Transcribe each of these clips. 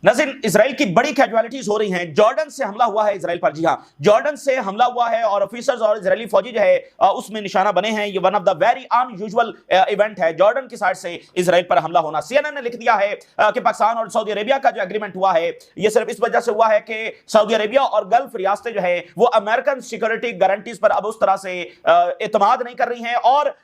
नाज़रीन, इसराइल की बड़ी कैजुअलिटीज हो रही हैं। जॉर्डन से हमला हुआ है इसराइल पर। जी हां, जॉर्डन से हमला हुआ है और ऑफिसर्स और इजरायली फौजी जो है उसमें निशाना बने हैं। ये one of the very unusual event है, जॉर्डन की साइड से इसराइल पर हमला होना। सीएनएन ने लिख दिया है कि पाकिस्तान और सऊदी अरेबिया का जो एग्रीमेंट हुआ है ये सिर्फ इस वजह से हुआ है कि सऊदी अरेबिया और गल्फ रियासतें जो है वो अमेरिकन सिक्योरिटी गारंटीज पर अब उस तरह से एतमाद नहीं कर रही हैं और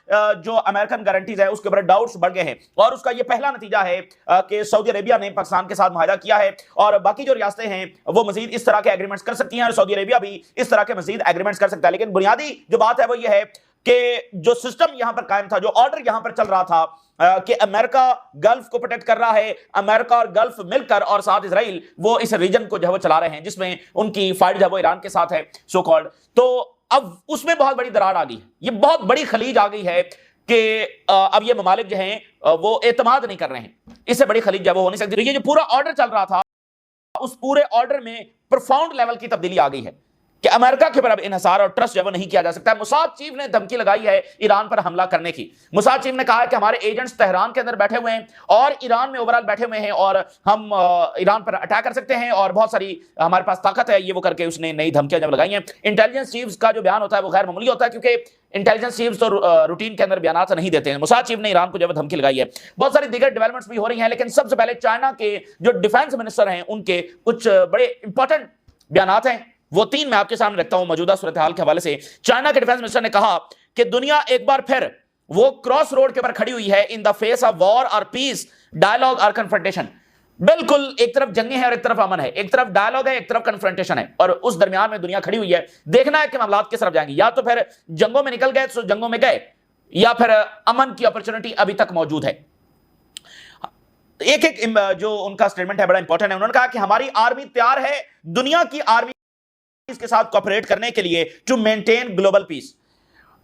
जो अमेरिकन गारंटीज है उसके ऊपर डाउट्स बढ़ गए हैं। और उसका ये पहला नतीजा है कि सऊदी अरेबिया ने पाकिस्तान के साथ मुआहदा किया है और बाकी जो रियासतें हैं वो मजीद इस तरह के एग्रीमेंट्स कर सकती हैं और सऊदी अरेबिया भी इस तरह के मजीद एग्रीमेंट्स कर सकता है। लेकिन बुनियादी जो बात है वो ये है कि जो सिस्टम यहां पर कायम था, जो ऑर्डर यहां पर चल रहा था कि अमेरिका गल्फ को प्रोटेक्ट कर रहा है, अमेरिका और गल्फ मिलकर और साथ इसराइल वो इस रीजन को जो है वो चला रहे हैं जिसमें उनकी फाइट जो है वो ईरान के साथ है सो कॉल्ड। तो अब उसमें बहुत बड़ी दरार आ गई है, ये बहुत बड़ी खलीज आ गई है कि अब ये ममालिक जो हैं वो एतमाद नहीं कर रहे हैं, इससे बड़ी खलीज जो वो हो नहीं सकती। ये जो पूरा ऑर्डर चल रहा था उस पूरे ऑर्डर में प्रोफाउंड लेवल की तब्दीली आ गई है कि अमेरिका के ऊपर अब इन्हिसार और ट्रस्ट जो नहीं किया जा सकता। मुसाद चीफ ने धमकी लगाई है ईरान पर हमला करने की। मुसाद चीफ ने कहा है कि हमारे एजेंट्स तेहरान के अंदर बैठे हुए हैं और ईरान में ओवरऑल बैठे हुए हैं और हम ईरान पर अटैक कर सकते हैं और बहुत सारी हमारे पास ताकत है, ये वो करके उसने नई धमकियां जब लगाई हैं। इंटेलिजेंस चीफ्स का जो बयान होता है वो गैर मामूली होता है क्योंकि इंटेलिजेंस चीफ्स तो रूटीन के अंदर बयान नहीं देते हैं। मुसाद चीफ ने ईरान को जब धमकी लगाई है। बहुत सारी दीगर डेवलपमेंट्स भी हो रही हैं, लेकिन सबसे पहले चाइना के जो डिफेंस मिनिस्टर हैं उनके कुछ बड़े इंपॉर्टेंट बयान हैं, वो तीन मैं आपके सामने रखता हूं। मौजूदा सूरत हाल के हवाले से चाइना के डिफेंस मिनिस्टर ने कहा कि दुनिया एक बार फिर वो क्रॉस रोड के ऊपर खड़ी हुई है in the face of war और पीस, डायलॉग और कन्फ्रंटेशन। बिल्कुल एक तरफ जंगे हैं और एक तरफ अमन है, एक तरफ डायलॉग है, एक तरफ कन्फ्रंटेशन है और उस दरमियान में दुनिया खड़ी हुई है। देखना है कि मामलात किस तरफ जाएंगे, या तो फिर जंगों में निकल गए तो जंगों में गए, या फिर अमन की अपॉर्चुनिटी अभी तक मौजूद है। एक एक जो उनका स्टेटमेंट है बड़ा इंपॉर्टेंट है। उन्होंने कहा कि हमारी आर्मी तैयार है दुनिया की आर्मी के साथ कोऑपरेट करने के लिए टू मेंटेन ग्लोबल पीस।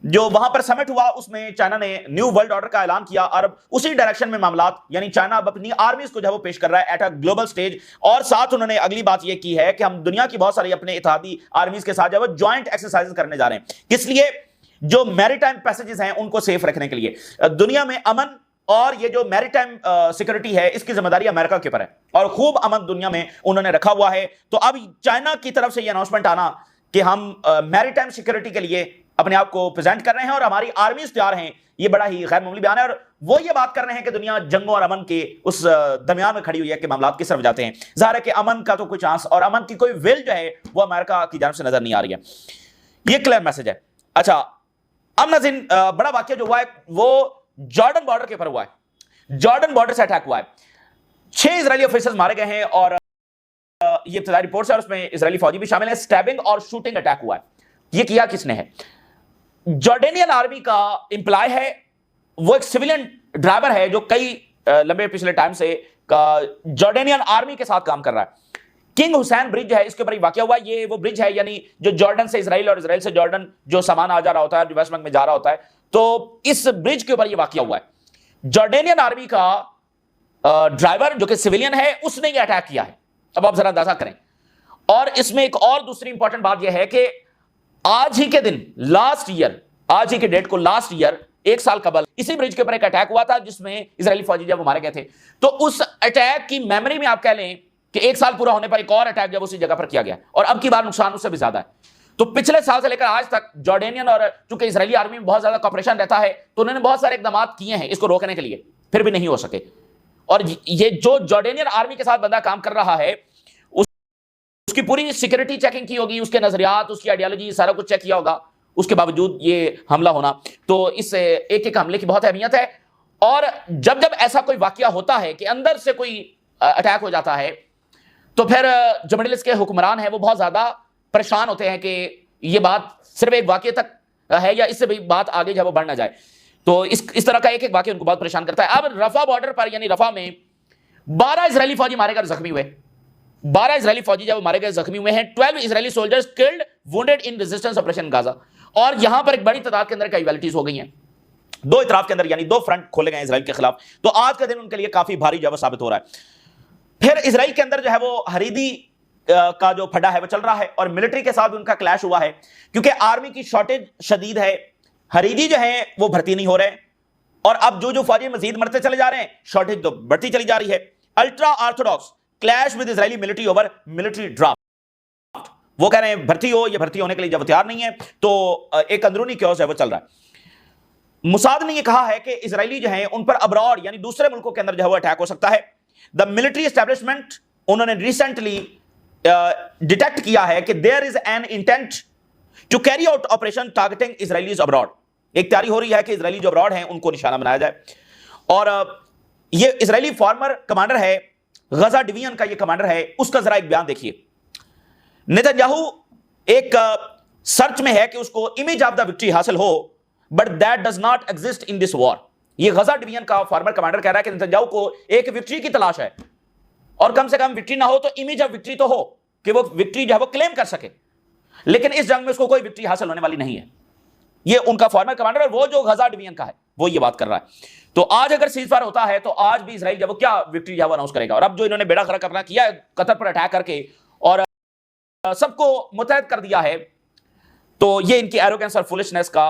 जो वहां पर समिट हुआ उसमें चाइना ने न्यू वर्ल्ड ऑर्डर का ऐलान किया और उसी डायरेक्शन में मामलात, यानी चाइना अब अपनी आर्मीज को जब वो पेश कर रहा है एट अ ग्लोबल स्टेज। और साथ उन्होंने अगली बात ये की है कि हम दुनिया की बहुत सारी अपने इत्तेहादी आर्मीज के साथ जब वो ज्वाइंट एक्सरसाइज करने जा रहे हैं, किस लिए? जो मैरीटाइम पैसेजेस हैं उनको सेफ रखने के लिए। दुनिया में अमन और ये जो मैरीटाइम सिक्योरिटी है इसकी जिम्मेदारी अमेरिका के ऊपर है और खूब अमन दुनिया में उन्होंने रखा हुआ है। तो अब चाइना की तरफ से ये अनाउंसमेंट आना कि हम मैरीटाइम सिक्योरिटी के लिए अपने आप को प्रेजेंट कर रहे हैं और हमारी आर्मीज तैयार हैं, ये बड़ा ही गैर मामूली बयान है। और वो ये बात कर रहे हैं कि दुनिया जंगों और अमन के उस दरमियान में खड़ी हुई है कि मामलात किस तरफ जाते हैं। जाहिर है कि अमन का तो कोई चांस और अमन की कोई विल जो है वो अमेरिका की जानब से नजर नहीं आ रही है। ये क्लियर मैसेज है। अच्छा, अब नाज़रीन बड़ा वाकया जो हुआ है वो जॉर्डन बॉर्डर के ऊपर हुआ है। जॉर्डन बॉर्डर से अटैक हुआ है, 6 इजरायली ऑफिसर्स मारे गए हैं और ये इब्तदाई रिपोर्ट्स है और उसमें इजरायली फौजी भी शामिल है। स्टैबिंग और शूटिंग अटैक हुआ है। ये किया किसने है? जॉर्डेनियन आर्मी का एम्प्लॉय है, वो एक सिविलियन ड्राइवर है जो कई लंबे पिछले टाइम से जॉर्डेनियन आर्मी के साथ काम कर रहा है। किंग हुसैन ब्रिज है, इसके ऊपर ही वाकया हुआ। ये वो ब्रिज है यानी जो जॉर्डन से इसराइल और इसराइल से जॉर्डन जो सामान आ जा रहा होता है, जो वेस्ट बैंक में जा रहा होता है, तो इस ब्रिज के ऊपर ये वाकया हुआ है। जॉर्डेनियन आर्मी का ड्राइवर जो कि सिविलियन है उसने ये अटैक किया है। अब आप जरा अंदाजा करें। और इसमें एक और दूसरी इंपॉर्टेंट बात यह है कि आज ही के दिन लास्ट ईयर, आज ही के डेट को लास्ट ईयर 1 साल कबल इसी ब्रिज के ऊपर एक अटैक हुआ था जिसमें इजरायली फौजी जब मारे गए थे। तो उस अटैक की मेमोरी में आप कह लें कि 1 साल पूरा होने पर एक और अटैक जब उसी जगह पर किया गया और अब की बार नुकसान उससे भी ज्यादा है। तो पिछले साल से लेकर आज तक जॉर्डेनियन और चूंकि इजरायली आर्मी में बहुत ज्यादा कॉपरेशन रहता है तो उन्होंने बहुत सारे इकदाम किए हैं इसको रोकने के लिए, फिर भी नहीं हो सके। और ये जो जॉर्डेनियन आर्मी के साथ बंदा काम कर रहा है उसकी पूरी सिक्योरिटी चेकिंग की होगी, उसके नजरियात, उसकी आइडियोलॉजी, सारा कुछ चेक किया होगा, उसके बावजूद ये हमला होना। तो इस एक एक हमले की बहुत अहमियत है। और जब जब ऐसा कोई वाकया होता है कि अंदर से कोई अटैक हो जाता है तो फिर जो मिडिल ईस्ट के हुक्मरान हैं वो बहुत ज्यादा परेशान होते हैं कि ये बात सिर्फ एक वाकये तक है या इससे भी बात आगे जब वो बढ़ ना जाए। तो इस तरह का एक एक वाकया उनको बहुत परेशान करता है। अब रफा बॉर्डर पर यानी रफा में 12 इजरायली फौजी मारे गए, जख्मी हुए। 12 इजरायली फौजी जब मारे गए, जख्मी हुए हैं। 12 Israeli soldiers killed wounded in resistance operation Gaza. और यहां पर एक बड़ी तादाद के अंदर कैजुअलिटीज हो गई हैं दो इतराफ के अंदर, यानी 2 फ्रंट खोले गए इजराइल के खिलाफ। तो आज का दिन उनके लिए काफी भारी जो साबित हो रहा है। फिर इजराइल के अंदर जो है वो हरीदी का जो फड्डा है वो चल रहा है और मिलिट्री के साथ भी उनका क्लैश हुआ है क्योंकि आर्मी की शॉर्टेज शदीद है। हरीदी जो है वो भर्ती नहीं हो रहे और अब जो फौजी मजीद मरते चले जा रहे हैं, शॉर्टेज तो बढ़ती चली जा रही है। Ultra Orthodox clash with Israeli military over military draft. वो कह रहे हैं भर्ती हो, या भर्ती होने के लिए जब तैयार नहीं है, तो एक अंदरूनी क्योस है वो चल रहा है। मुसाद ने यह कहा है कि इजरायली जो है उन पर अब्रॉड यानी दूसरे मुल्कों के अंदर जो है वो अटैक हो सकता है। द मिलिट्री एस्टेब्लिशमेंट, उन्होंने रिसेंटली डिटेक्ट किया है कि there is an intent to carry out operation targeting Israelis abroad. एक तैयारी हो रही है कि इजरायली जो अब्रॉड हैं उनको निशाना बनाया जाए। और ये इजरायली फॉर्मर कमांडर है, गजा डिवीजन का ये कमांडर है, उसका जरा एक बयान देखिए। नेतन्याहू एक सर्च में है कि उसको इमेज ऑफ द विक्ट्री हासिल हो, but that does not exist in this war. ये गजा डिवीजन का फॉर्मर कमांडर कह रहा है कि नेतन्याहू को एक विक्ट्री की तलाश है, और कम से कम विक्ट्री ना हो तो इमेज ऑफ विक्ट्री तो हो, कि वो विक्ट्री जो है वो क्लेम कर सके, लेकिन इस जंग में उसको कोई विक्ट्री हासिल होने वाली नहीं है। ये उनका फॉर्मर कमांडर, और वो जो गजा डिवीजन का है वो ये बात कर रहा है। तो आज अगर सीजफायर होता है तो आज भी इजराइल जब वो क्या विक्ट्री जो है अनाउंस करेगा। और अब जो इन्होंने बेड़ा खड़ा करना किया है कतर पर अटैक करके और सबको मुतहद कर दिया है, तो ये इनकी एरोगेंस और फुलिशनेस का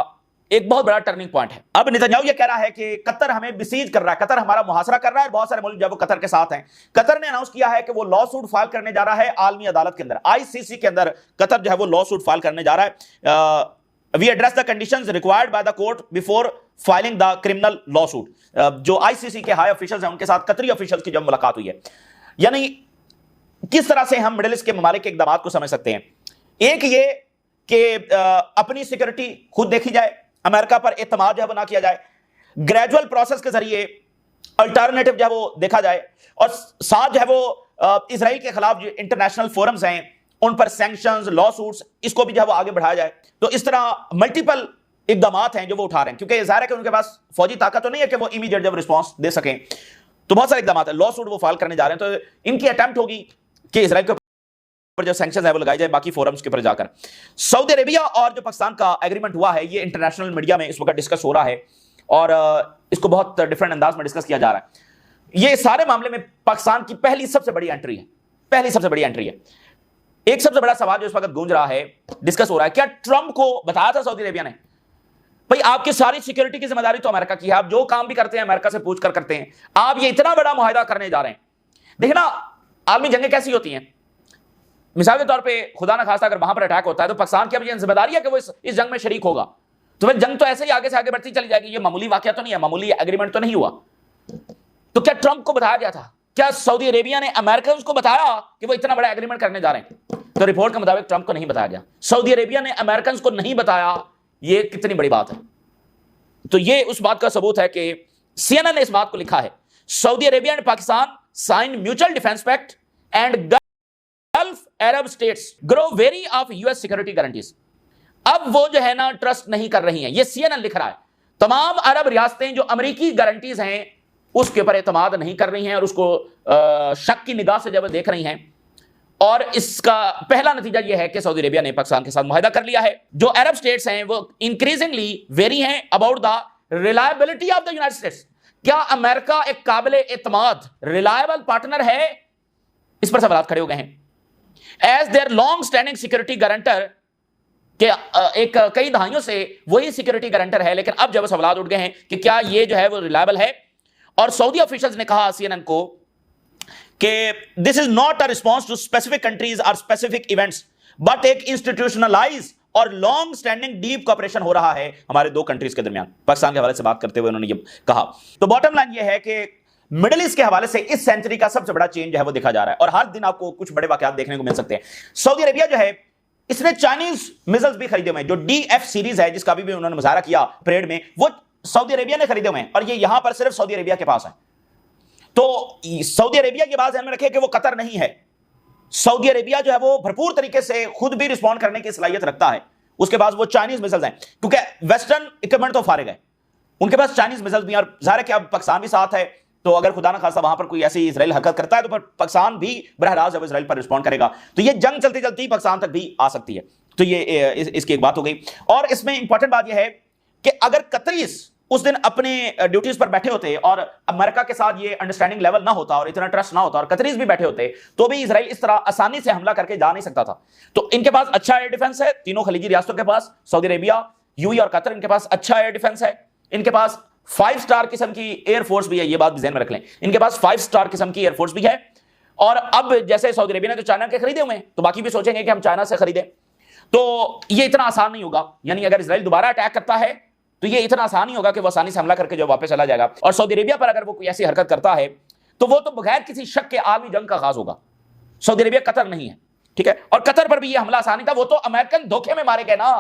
एक बहुत बड़ा टर्निंग पॉइंट है। अब नेतन्याहू ये कह रहा है कि कतर हमें बिसीज कर रहा है, कतर हमारा मुहासरा कर रहा है, बहुत सारे मुल्क जब वो कतर के साथ हैं। कतर ने अनाउंस किया है कि वो लॉ सूट फाइल करने जा रहा है आलमी अदालत के अंदर, आईसीसी के अंदर कतर जो है वो लॉ सूट फाइल करने जा रहा है। We address the conditions required by the court before filing the criminal lawsuit. जो आईसीसी के हाई ऑफिशियल्स हैं उनके साथ कतरी ऑफिशियल्स की जब मुलाकात हुई है, यानी किस तरह से हम मिडिल ईस्ट के ममालिक के इकदामात को समझ सकते हैं। एक ये कि अपनी सिक्योरिटी खुद देखी जाए, अमेरिका पर एतमाद जो है वो ना किया जाए, ग्रेजुअल प्रोसेस के जरिए अल्टरनेटिव जो है वो देखा जाए, और साथ जो है वो इजराइल के खिलाफ जो इंटरनेशनल फोरम्स हैं उन पर सैंक्शंस, लॉ सूट्स, इसको भी जो है वो आगे बढ़ाया जाए। तो इस तरह मल्टीपल इकदामात हैं जो वो उठा रहे हैं, क्योंकि ज़ाहिर है कि उनके पास फौजी ताकत तो नहीं है कि वो इमीडिएट जब रिस्पॉन्स दे सकें। तो बहुत सारे इकदामात है, लॉ सूट वो फाइल करने जा रहे हैं। तो इनकी अटेम्प्ट होगी कि इजराइल के ऊपर जो सैंक्शंस है वो लगाई जाए बाकी फोरम्स के ऊपर जाकर। सऊदी अरेबिया और जो पाकिस्तान का एग्रीमेंट हुआ है, ये इंटरनेशनल मीडिया में इस वक्त डिस्कस हो रहा है, और इसको बहुत डिफरेंट अंदाज में डिस्कस किया जा रहा है। ये सारे मामले में पाकिस्तान की पहली सबसे बड़ी एंट्री है, पहली सबसे बड़ी एंट्री है। एक सबसे बड़ा सवाल जो इस वक्त गूंज रहा है, डिस्कस हो रहा है, क्या ट्रंप को बताया था सऊदी अरेबिया ने, भाई आपकी सारी सिक्योरिटी की जिम्मेदारी तो अमेरिका की है, आप जो काम भी करते हैं अमेरिका से पूछ कर करते हैं, आप ये इतना बड़ा मुआहदा करने जा रहे हैं। देखना आलमी जंगें कैसी होती हैं, मिसाल के तौर पे खुदा ना खास्ता अगर वहां पर अटैक होता है तो पाकिस्तान की अब ये जिम्मेदारी है कि वो इस जंग में शरीक होगा, तो फिर जंग तो ऐसे ही आगे से आगे बढ़ती चली जाएगी। ये मामूली वाकया तो नहीं है, मामूली एग्रीमेंट तो नहीं हुआ। तो क्या ट्रंप को बताया गया था, क्या सऊदी अरेबिया ने अमेरिकन को बताया कि वो इतना बड़ा एग्रीमेंट करने जा रहे हैं? तो रिपोर्ट के मुताबिक ट्रंप को नहीं बताया गया, सऊदी अरेबिया ने अमेरिकन को नहीं बताया। ये कितनी बड़ी बात है। तो ये उस बात का सबूत है कि सीएनएन ने इस बात को लिखा है, Saudi Arabia and Pakistan sign mutual defence pact and Gulf Arab states grow weary of US security guarantees. अब वो जो है ना ट्रस्ट नहीं कर रही हैं, ये सीएनएन लिख रहा है। तमाम अरब रियासतें जो अमेरिकी गारंटीज हैं उसके ऊपर एतमाद नहीं कर रही हैं और उसको शक की निगाह से जब देख रही हैं। और इसका पहला नतीजा यह है कि सऊदी अरेबिया ने पाकिस्तान के साथ मुआहदा कर लिया है। जो अरब स्टेट्स हैं वो इंक्रीजिंगली वेरी हैं about the reliability of the United states. क्या अमेरिका एक काबिल एतमाद रिलायबल पार्टनर है? इस पर सवाल खड़े हो गए हैं। As their long standing security guarantor के एक कई दहाइयों से वही सिक्योरिटी गारंटर है, लेकिन अब जब सवाल उठ गए हैं कि क्या ये जो है वो रिलायबल है। और सऊदी ऑफिशियल्स ने कहा सीएनएन को कि this is not a response to specific countries और स्पेसिफिक इवेंट्स, बट एक इंस्टीट्यूशनलाइज और लॉन्ग स्टैंडिंग डीप कोऑपरेशन हो रहा है हमारे दो कंट्रीज के दरमियान। पाकिस्तान के हवाले से बात करते हुए उन्होंने ये कहा। तो बॉटम लाइन ये है कि मिडिल ईस्ट के हवाले से इस सेंचुरी का सबसे बड़ा चेंज है वो देखा जा रहा है, और हर दिन आपको कुछ बड़े वाकयात देखने को मिल सकते हैं। सऊदी अरेबिया जो है इसने चाइनीज मिसाइल्स भी खरीदे हुए हैं, जो DF सीरीज है जिसका भी उन्होंने मुजाहरा किया परेड में, वो सऊदी अरेबिया ने खरीदे हुए हैं, और ये यहां पर सिर्फ सऊदी अरेबिया के पास है। तो सऊदी अरेबिया की बात ध्यान में रखें कि वो कतर नहीं है। सऊदी अरेबिया जो है वो भरपूर तरीके से खुद भी रिस्पॉन्ड करने की सलाहियत रखता है। उसके पास वो चाइनीज मिसाइल्स हैं, क्योंकि वेस्टर्न इक्विपमेंट तो फारिग है, उनके पास चाइनीज मिसाइल्स भी हैं। और जाहिर है कि अब पाकिस्तान भी साथ है, तो अगर खुदा ना खासा वहां पर कोई ऐसी इजराइल हरकत करता है तो फिर पाकिस्तान भी बरह रास्त जब इजराइल पर रिस्पॉन्ड करेगा तो ये जंग चलती चलती पाकिस्तान तक भी आ सकती है। तो ये इसकी एक बात हो गई। और इसमें इंपॉर्टेंट बात यह है कि अगर कतरीज उस दिन अपने ड्यूटीज पर बैठे होते और अमेरिका के साथ ये अंडरस्टैंडिंग लेवल ना होता और इतना ट्रस्ट ना होता और कतरीज भी बैठे होते, तो भी इजराइल इस तरह आसानी से हमला करके जा नहीं सकता था। तो इनके पास अच्छा एयर डिफेंस है, तीनों खलीजी रियासतों के पास, सऊदी अरेबिया, यूएई और कतर, इनके पास अच्छा एयर डिफेंस है। इनके पास 5 स्टार किस्म की एयरफोर्स भी है, ये बात ध्यान में रख लें, इनके पास 5 स्टार किस्म की एयरफोर्स भी है। और अब जैसे सऊदी अरेबिया ने तो चाइना के खरीदे हुए हैं, तो बाकी भी सोचेंगे कि हम चाइना से खरीदें। तो ये इतना आसान नहीं होगा, यानी अगर इजराइल दोबारा अटैक करता है तो ये इतना आसान नहीं होगा कि वो आसानी से हमला करके जो वापस चला जाएगा। और सऊदी अरेबिया पर अगर वो कोई ऐसी हरकत करता है तो वो तो बगैर किसी शक के आलमी जंग का आगाज होगा। सऊदी अरेबिया कतर नहीं है, ठीक है, और कतर पर भी ये हमला आसानी था, वो तो अमेरिकन धोखे में मारे गए ना।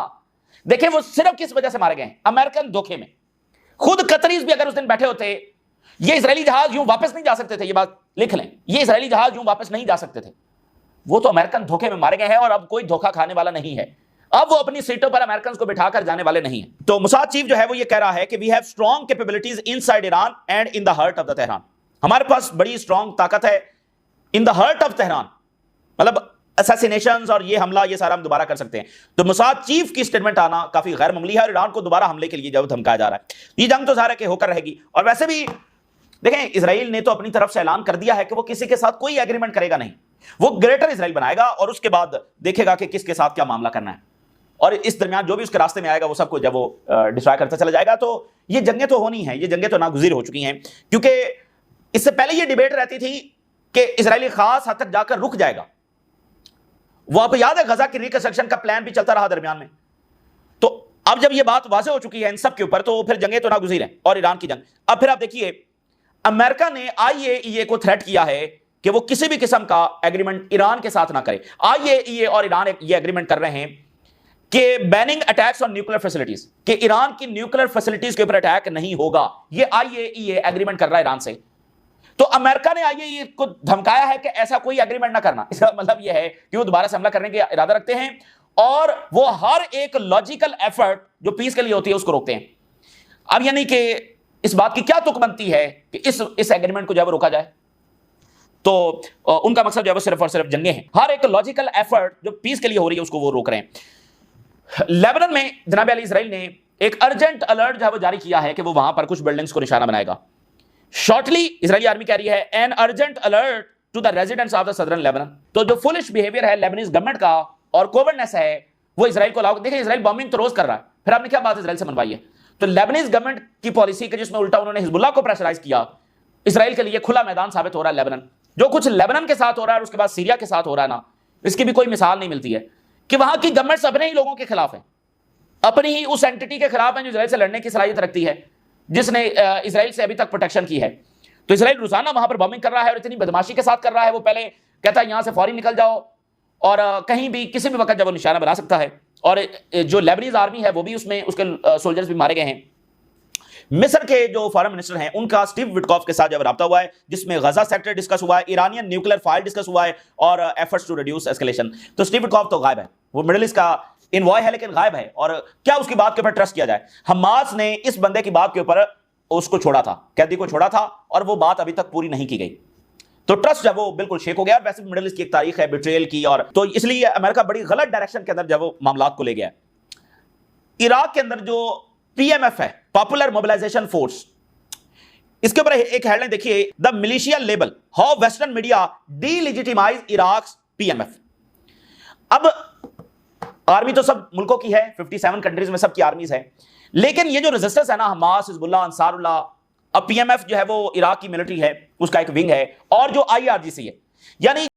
देखिए वो सिर्फ किस वजह से मारे गए, अमेरिकन धोखे में। खुद कतरीज भी अगर उस दिन बैठे होते, ये इजरायली जहाज यूं वापस नहीं जा सकते थे, ये बात लिख लें, ये इजरायली जहाज यूं वापस नहीं जा सकते थे। वो तो अमेरिकन धोखे में मारे गए हैं और अब कोई धोखा खाने वाला नहीं है। अब वो अपनी सीटों पर अमेरिकन को बिठाकर जाने वाले नहीं है। तो मुसाद चीफ जो है वो ये कह रहा है कि we have strong capabilities inside Iran and in the heart of the Tehran. हमारे पास बड़ी स्ट्रॉन्ग ताकत है in the heart of Tehran, मतलब असैसिनेशंस और ये हमला, ये सारा हम दोबारा कर सकते हैं। तो मुसाद चीफ की स्टेटमेंट आना काफी गैर मामूली है और ईरान को दोबारा हमले के लिए जब धमकाया जा रहा है। ये जंग तो ज़ाहिर है कि होकर रहेगी। और वैसे भी देखें, इजराइल ने तो अपनी तरफ से ऐलान कर दिया है कि वो किसी के साथ कोई एग्रीमेंट करेगा नहीं, वो ग्रेटर इजराइल बनाएगा और उसके बाद देखेगा कि किसके साथ क्या मामला करना है। और इस दरमियान जो भी उसके रास्ते में आएगा वो सबको जब वो डिस्ट्रॉय करता चला जाएगा। तो ये जंगें तो होनी है, ये जंगें तो नागुज़ीर हो चुकी हैं, क्योंकि इससे पहले ये डिबेट रहती थी कि इजराइल खास हद तक जाकर रुक जाएगा। वो आपको याद है गजा की रिकंस्ट्रक्शन का प्लान भी चलता रहा दरमियान में। तो अब जब ये बात वाज़ेह हो चुकी है इन सब के ऊपर, तो फिर जंगें तो नागुज़ीर हैं। और ईरान की जंग, अब फिर आप देखिए, अमेरिका ने IAEA को थ्रेट किया है कि वो किसी भी किस्म का एग्रीमेंट ईरान के साथ ना करे। IAEA और ईरान ये एग्रीमेंट कर रहे हैं कि banning attacks on nuclear facilities, कि ईरान की न्यूक्लियर फैसिलिटीज के ऊपर अटैक नहीं होगा। ये IAEA एग्रीमेंट कर रहा है ईरान से। तो अमेरिका ने IAEA को धमकाया है कि ऐसा कोई एग्रीमेंट ना करना। इसका मतलब यह है कि वो दोबारा से हमला करने का इरादा रखते हैं और वो हर एक लॉजिकल एफर्ट जो पीस के लिए होती है उसको रोकते हैं। अब यानी कि इस बात की क्या तुक बनती है कि इस एग्रीमेंट को जब रोका जाए, तो उनका मकसद जो है सिर्फ और सिर्फ जंगे हैं। हर एक लॉजिकल एफर्ट जो पीस के लिए हो रही है उसको वो रोक रहे हैं। लेबनान में जनाब अली इजराइल ने एक अर्जेंट अलर्ट जो है वो जारी किया है कि वो वहां पर कुछ बिल्डिंग्स को निशाना बनाएगा। शॉर्टली इजरायली आर्मी कह रही है an urgent alert to the residents of the southern Lebanon. तो जो फुलिश बिहेवियर है लेबनीज गवर्नमेंट का और कोवर्डनेस है वो इजराइल को लागू। देखिए इजराइल बॉम्बिंग तो रोज कर रहा है, फिर आपने क्या बात इजराइल से मनवाई है? तो लेबनीज गवर्नमेंट की पॉलिसी के जिसमें उल्टा उन्होंने हिजबुल्लाह को प्रेशराइज किया, इजराइल के लिए खुला मैदान साबित हो रहा है लेबनान। जो कुछ लेबनान के साथ हो रहा है और उसके बाद सीरिया के साथ हो रहा है ना, इसकी भी कोई मिसाल नहीं मिलती है कि वहां की गवर्नमेंट अपने ही लोगों के खिलाफ है, अपनी ही उस एंटिटी के खिलाफ है जो इजराइल से लड़ने की सलाहियत रखती है, जिसने इजराइल से अभी तक प्रोटेक्शन की है। तो इजराइल रोजाना वहां पर बॉम्बिंग कर रहा है और इतनी बदमाशी के साथ कर रहा है। वो पहले कहता है यहां से फौरी निकल जाओ और कहीं भी किसी भी वक्त जब वो निशाना बना सकता है। और जो लेबनीज आर्मी है वो भी उसमें उसके सोल्जर्स भी मारे गए हैं। मिस्र के जो फॉरेन मिनिस्टर हैं उनका स्टीव विटकॉफ के साथ जब रब्ता हुआ है, जिसमें गजा सेक्टर डिस्कस हुआ है, ईरानियन न्यूक्लियर फाइल डिस्कस हुआ है और एफर्ट्स टू रिड्यूस एस्केलेशन। तो स्टीव विटकॉफ तो गायब है, वो मिडिल ईस्ट का इन्वॉय है लेकिन गायब है। और क्या उसकी बात के ऊपर ट्रस्ट किया जाए? हमास ने इस बंदे की बात के ऊपर उसको छोड़ा था, कैदी को छोड़ा था और वो बात अभी तक पूरी नहीं की गई। तो ट्रस्ट जब वो बिल्कुल शेक हो गया। वैसे भी मिडिल ईस्ट की एक तारीख है बिट्रेयल की, और तो इसलिए अमेरिका बड़ी गलत डायरेक्शन के अंदर जब वो मामलात को ले गया। इराक के अंदर जो PMF है, पॉपुलर मोबिलाइजेशन फोर्स, इसके ऊपर एक हेडलाइन देखिए, the militia label how western media delegitimise Iraq PMF। अब आर्मी तो सब मुल्कों की है, 57 कंट्रीज में सबकी आर्मीज है, लेकिन ये जो रेजिस्टेंस है ना, हमास, हिजबुल्लाह, अंसारुल्लाह, अब PMF जो है वो इराक की मिलिट्री है, उसका एक विंग है, और जो IRGC है, यानी